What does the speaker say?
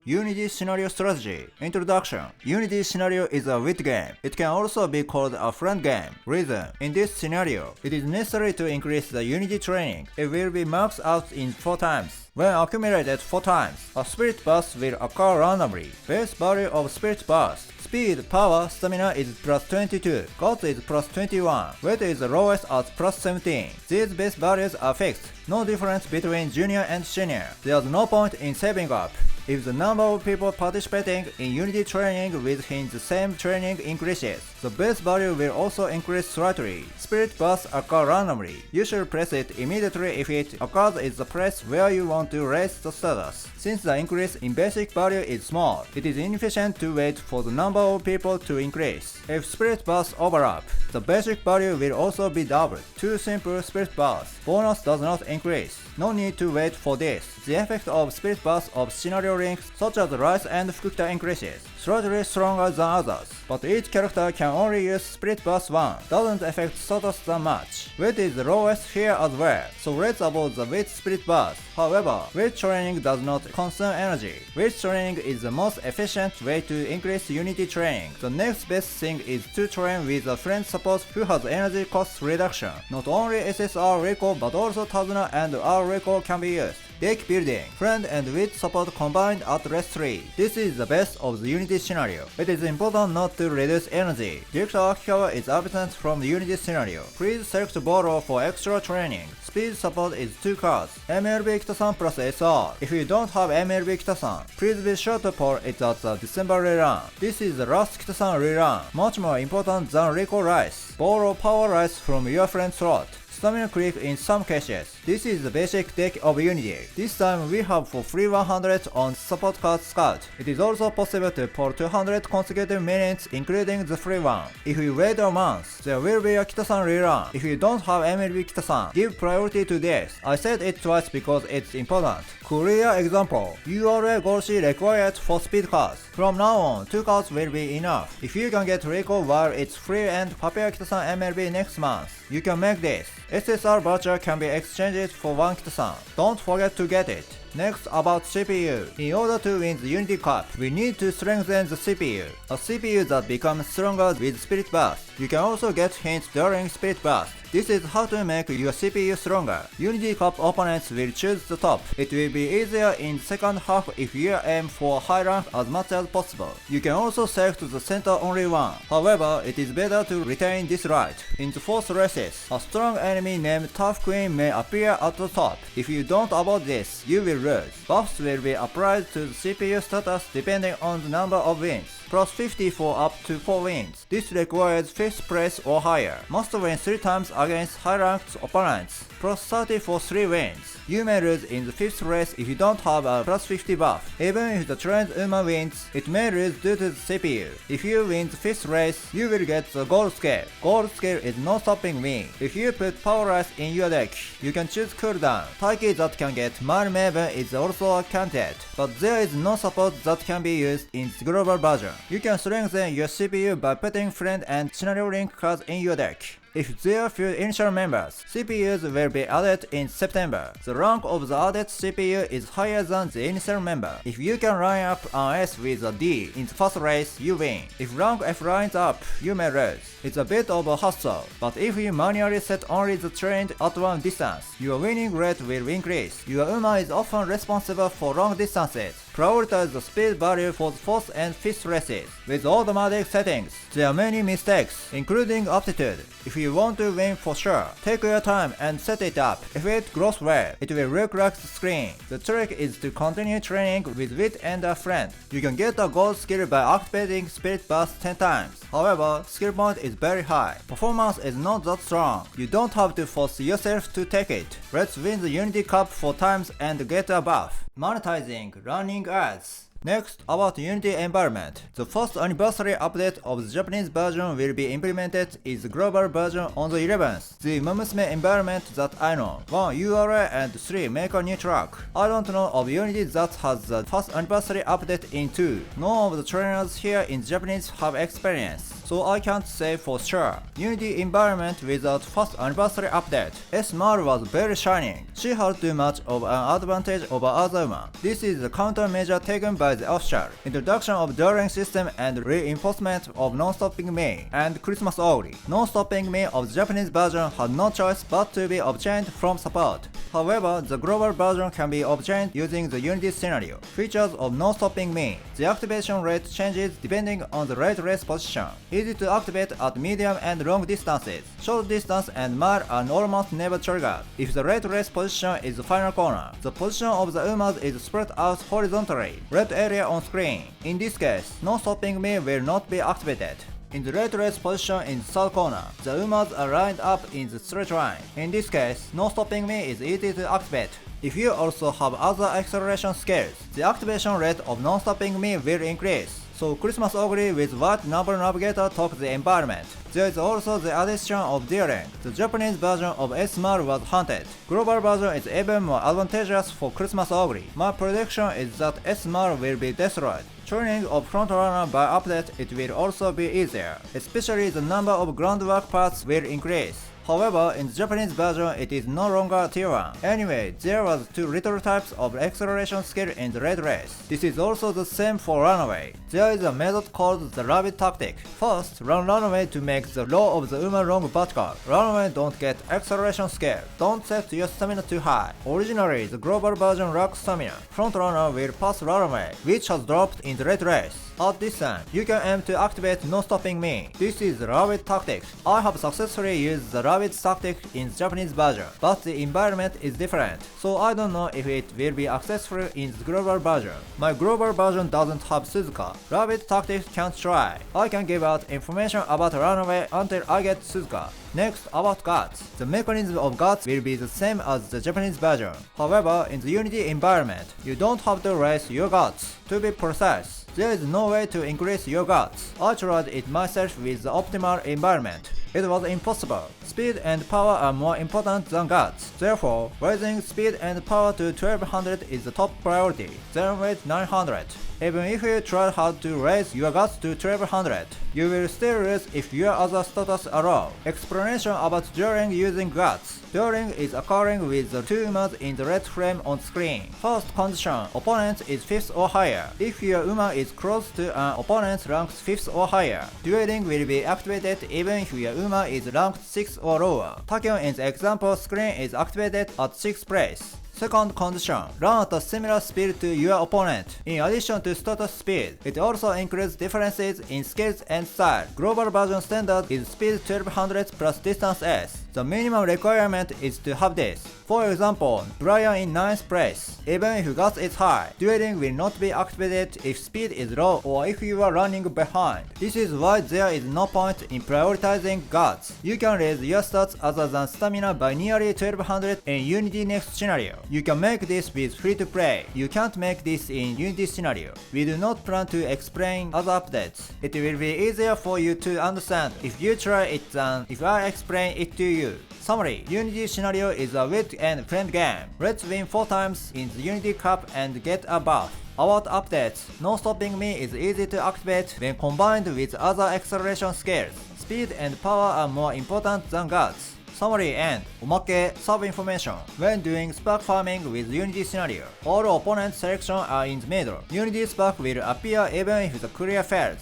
Unity Scenario Strategy. Introduction. Unity Scenario is a wit game. It can also be called a friend game. Reason. In this scenario, it is necessary to increase the Unity training. It will be maxed out in 4 times. When accumulated 4 times, a spirit burst will occur randomly. Base value of spirit burst. Speed, power, stamina is plus 22, cost is plus 21, weight is lowest at plus 17. These base values are fixed. No difference between junior and senior. There's no point in saving up. If the number of people participating in Unity training within the same training increases, the base value will also increase slightly. Spirit bursts occur randomly. You should press it immediately if it occurs in the place where you want to raise the status. Since the increase in basic value is small, it is inefficient to wait for the number of people to increase. If spirit bursts overlap, the basic value will also be doubled. Two simple spirit bursts. Bonus does not increase. No need to wait for this. The effect of spirit bursts of scenario links such as Rice and Fukuta increases, slightly stronger than others, but each character can only use Spirit Burst 1, doesn't affect status that much. Weight is the lowest here as well, so let's avoid the Weight Spirit Burst. However, weight training does not consume energy. Weight training is the most efficient way to increase Unity training. The next best thing is to train with a friend support who has energy cost reduction. Not only SSR recall but also Tazuna and R recall can be used. Deck building, friend and wit support combined at rest 3. This is the best of the Unity scenario. It is important not to reduce energy. Director Akikawa is absent from the Unity scenario. Please select borrow for extra training. Speed support is 2 cards. MLB Kitasan plus SR. If you don't have MLB Kitasan, please be sure to pull it at the December rerun. This is the last Kitasan rerun, much more important than Recall Rice. Borrow Power Rice from your friend's slot. Stamina creep in some cases. This is the basic deck of Unity. This time we have for free 100 on support card Scout. It is also possible to pull 200 consecutive minutes including the free one. If you wait a month, there will be a Kitasan rerun. If you don't have MLB Kitasan, give priority to this. I said it twice because it's important. Clear example. URA Golshi required for speed cards. From now on, 2 cards will be enough. If you can get recall while it's free and prepare Kitasan MLB next month, you can make this. SSR voucher can be exchanged for 1 Kitasan. Don't forget to get it. Next, about CPU. In order to win the Unity Cup, we need to strengthen the CPU. A CPU that becomes stronger with Spirit Burst. You can also get hints during Spirit Burst. This is how to make your CPU stronger. Unity Cup opponents will choose the top. It will be easier in the second half if you aim for high rank as much as possible. You can also select the center only one. However, it is better to retain this right. In the 4th races, a strong enemy named Tough Queen may appear at the top. If you don't avoid this, you will lose. Buffs will be applied to the CPU status depending on the number of wins. Plus 50 for up to 4 wins. This requires 5th place or higher. Must win 3 times against high-ranked opponents. Plus 30 for 3 wins. You may lose in the 5th race if you don't have a plus 50 buff. Even if the trained Uma wins, it may lose due to the CPU. If you win the 5th race, you will get the gold scale. Gold scale is no stopping win. If you put Power Rice in your deck, you can choose cooldown. Taiki that can get Mile Maven is also counted, but there is no support that can be used in the global version. You can strengthen your CPU by putting friend and scenario link cards in your deck. If there are few initial members, CPUs will be added in September. The rank of the added CPU is higher than the initial member. If you can line up an S with a D in the first race, you win. If rank F lines up, you may lose. It's a bit of a hassle, but if you manually set only the trained at one distance, your winning rate will increase. Your Uma is often responsible for long distances. Prioritize the speed value for the 4th and 5th races. With automatic settings, there are many mistakes, including aptitude. If you want to win for sure, take your time and set it up. If it grows well, it will look like the screen. The trick is to continue training with wit and a friend. You can get a gold skill by activating Spirit Burst 10 times. However, skill point is very high. Performance is not that strong. You don't have to force yourself to take it. Let's win the Unity Cup 4 times and get a buff. Monetizing running ads. Next, about Unity environment. The first anniversary update of the Japanese version will be implemented is the global version on the 11th. The Umamusume environment that I know. 1 URA and 3 make a new track. I don't know of Unity that has the first anniversary update in 2. None of the trainers here in Japanese have experience. so I can't say for sure. Unity environment without first anniversary update. S-Mar was very shining. She had too much of an advantage over other Uma. This is the countermeasure taken by the official. Introduction of Dueling system and reinforcement of non-stopping me and Christmas Ogre. Non-stopping me of the Japanese version had no choice but to be obtained from support. However, the global version can be obtained using the Unity scenario. Features of non-stopping me. The activation rate changes depending on the rate race position. Easy to activate at medium and long distances. Short distance and mile are almost never triggered. If the rate race position is the final corner, the position of the Umas is spread out horizontally. Red area on screen. In this case, non-stopping me will not be activated. In the rate race position in the third corner, the Umas are lined up in the straight line. In this case, non-stopping me is easy to activate. If you also have other acceleration skills, the activation rate of non-stopping me will increase. So Christmas Ogre with White Number Navigator took the environment. There is also the addition of Dueling. The Japanese version of S-Mar was hunted. Global version is even more advantageous for Christmas Ogre. My prediction is that S-Mar will be destroyed. Training of frontrunner by update it will also be easier. Especially the number of groundwork parts will increase. However, in the Japanese version, it is no longer tier 1. Anyway, there was 2 little types of acceleration skill in the red race. This is also the same for runaway. There is a method called the rabbit tactic. First, run runaway to make the low of the Uma long vertical. Runaway don't get acceleration skill. Don't set your stamina too high. Originally, the global version lacks stamina. Frontrunner will pass runaway, which has dropped in the red race. At this time, you can aim to activate non-stopping me. This is the rabbit tactic. I have successfully used the rabbit tactic in the Japanese version, but the environment is different, so I don't know if it will be successful in the global version. My global version doesn't have Suzuka. Rabbit tactic can't try. I can give out information about runaway until I get Suzuka. Next, about guts. The mechanism of guts will be the same as the Japanese version. However, in the Unity environment, you don't have to raise your guts. To be precise, there is no way to increase your guts. I tried it myself with the optimal environment. It was impossible. Speed and power are more important than guts. Therefore, raising speed and power to 1200 is the top priority, then with 900. Even if you try hard to raise your guts to 1200, you will still lose if your other status are low. Explanation about Dueling using guts. Dueling is occurring with the 2 Umas in the red frame on screen. First condition, opponent is 5th or higher. If your Uma is close to an opponent ranked 5th or higher, Dueling will be activated even if your Uma is ranked 6th or lower. Tachyon in the example screen is activated at 6th place. Second condition, run at a similar speed to your opponent. In addition to status speed, it also includes differences in skills and style. Global version standard is speed 1200 plus distance S. The minimum requirement is to have this. For example, Brian in 9th place. Even if guts is high, Dueling will not be activated if speed is low or if you are running behind. This is why there is no point in prioritizing guts. You can raise your stats other than stamina by nearly 1200 in Unity next scenario. You can make this with free-to-play. You can't make this in Unity scenario. We do not plan to explain other updates. It will be easier for you to understand if you try it than if I explain it to you. Summary: Unity scenario is a wit and friend game. Let's win 4 times in the Unity Cup and get a buff. About updates, non-stopping me is easy to activate when combined with other acceleration skills. Speed and power are more important than guts. Summary and omake sub-information. When doing spark farming with Unity scenario, all opponent selection are in the middle. Unity spark will appear even if the clear fails.